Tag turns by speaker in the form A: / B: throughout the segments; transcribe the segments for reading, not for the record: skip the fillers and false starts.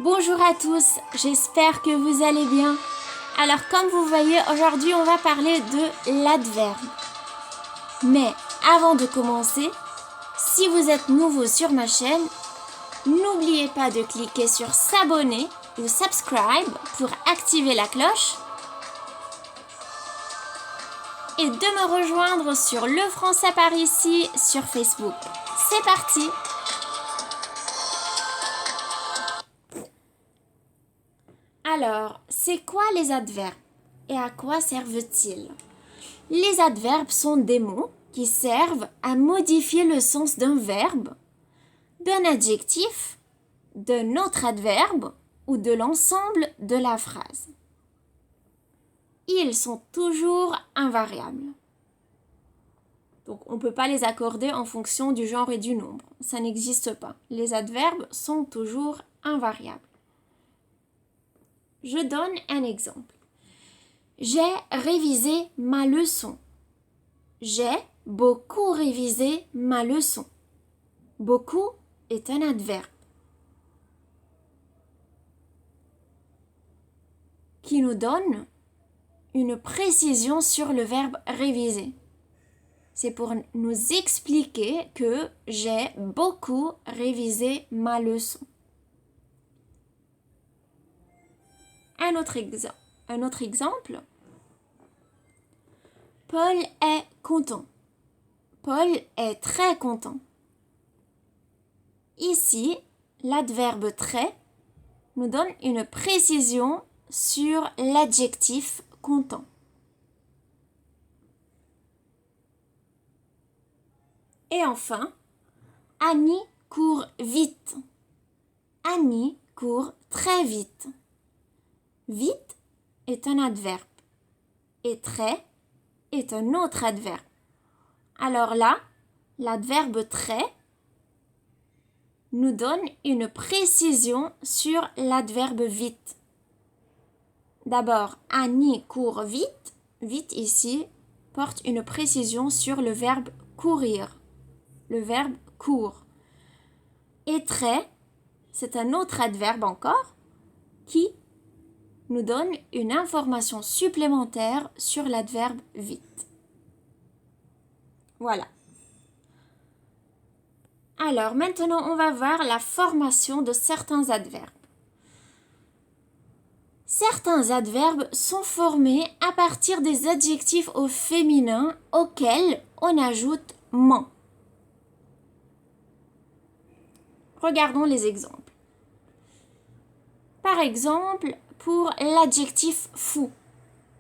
A: Bonjour à tous, j'espère que vous allez bien. Alors comme vous voyez, aujourd'hui on va parler de l'adverbe. Mais avant de commencer, si vous êtes nouveau sur ma chaîne, n'oubliez pas de cliquer sur s'abonner ou subscribe pour activer la cloche et de me rejoindre sur Le Français par ici sur Facebook. C'est parti! Alors, c'est quoi les adverbes et à quoi servent-ils? Les adverbes sont des mots qui servent à modifier le sens d'un verbe, d'un adjectif, d'un autre adverbe ou de l'ensemble de la phrase. Ils sont toujours invariables. Donc, on ne peut pas les accorder en fonction du genre et du nombre. Ça n'existe pas. Les adverbes sont toujours invariables. Je donne un exemple. J'ai révisé ma leçon. J'ai beaucoup révisé ma leçon. Beaucoup est un adverbe qui nous donne une précision sur le verbe réviser. C'est pour nous expliquer que j'ai beaucoup révisé ma leçon. Un autre exemple. Paul est content. Paul est très content. Ici, l'adverbe très nous donne une précision sur l'adjectif content. Et enfin, Annie court vite. Annie court très vite. Vite est un adverbe et très est un autre adverbe. Alors là, l'adverbe très nous donne une précision sur l'adverbe vite. D'abord, Annie court vite. Vite ici porte une précision sur le verbe courir. Le verbe court. Et très, c'est un autre adverbe encore qui nous donne une information supplémentaire sur l'adverbe vite. Voilà. Alors maintenant, on va voir la formation de certains adverbes. Certains adverbes sont formés à partir des adjectifs au féminin auxquels on ajoute ment. Regardons les exemples. Par exemple, pour l'adjectif fou,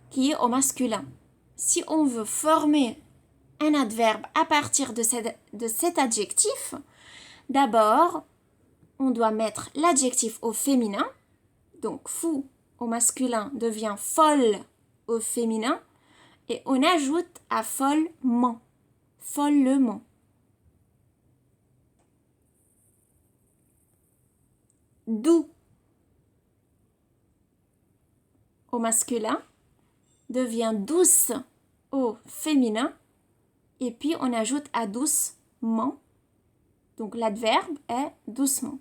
A: qui est au masculin. Si on veut former un adverbe à partir de cet adjectif, d'abord, on doit mettre l'adjectif au féminin. Donc, fou au masculin devient folle au féminin. Et on ajoute à follement. Follement. Doux au masculin devient douce au féminin. Et puis, on ajoute à doucement. Donc, l'adverbe est doucement.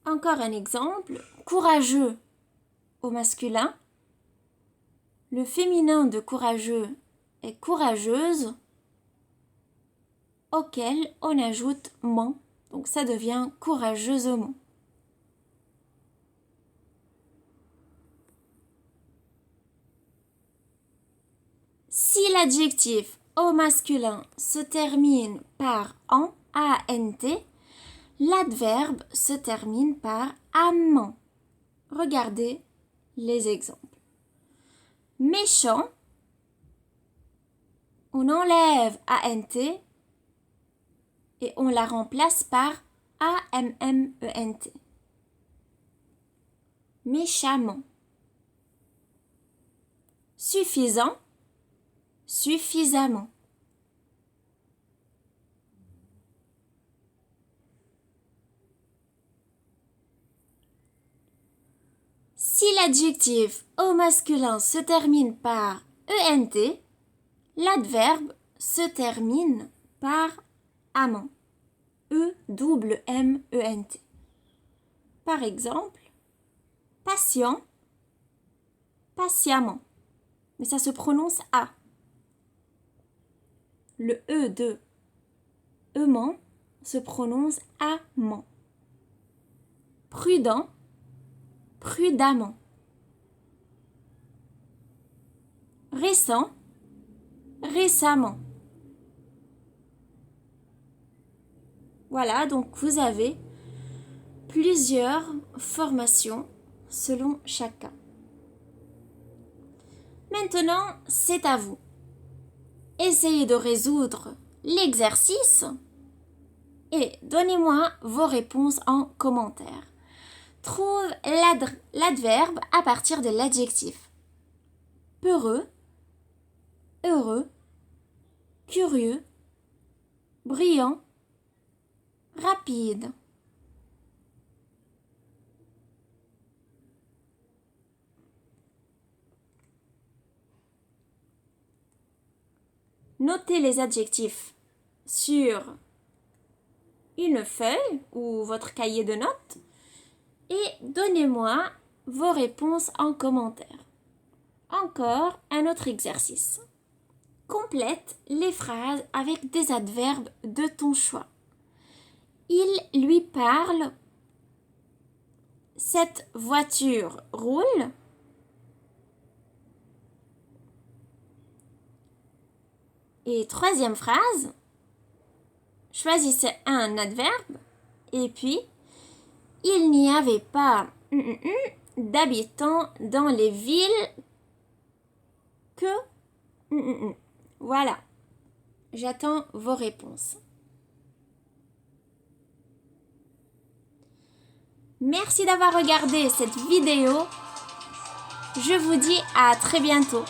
A: Encore un exemple. Courageux au masculin. Le féminin de courageux est courageuse, auquel on ajoute ment. Donc, ça devient courageusement. Si l'adjectif au masculin se termine par en, A-N-T, l'adverbe se termine par amant. Regardez les exemples. Méchant, on enlève A-N-T et on la remplace par A-M-M-E-N-T. Méchamment. Suffisant, suffisamment. Si l'adjectif au masculin se termine par ENT, l'adverbe se termine par amant. E-double-M-E-N-T. Par exemple, patient, patiemment. Mais ça se prononce A. Le E de aimant se prononce amant. Prudent, prudemment. Récent, récemment. Voilà, donc vous avez plusieurs formations selon chacun. Maintenant, c'est à vous. Essayez de résoudre l'exercice et donnez-moi vos réponses en commentaire. Trouve l'adverbe à partir de l'adjectif. Peureux, heureux, curieux, brillant, rapide. Notez les adjectifs sur une feuille ou votre cahier de notes et donnez-moi vos réponses en commentaire. Encore un autre exercice. Complète les phrases avec des adverbes de ton choix. Il lui parle. Cette voiture roule. Et troisième phrase, choisissez un adverbe et puis il n'y avait pas d'habitants dans les villes que voilà. J'attends vos réponses. Merci d'avoir regardé cette vidéo. Je vous dis à très bientôt.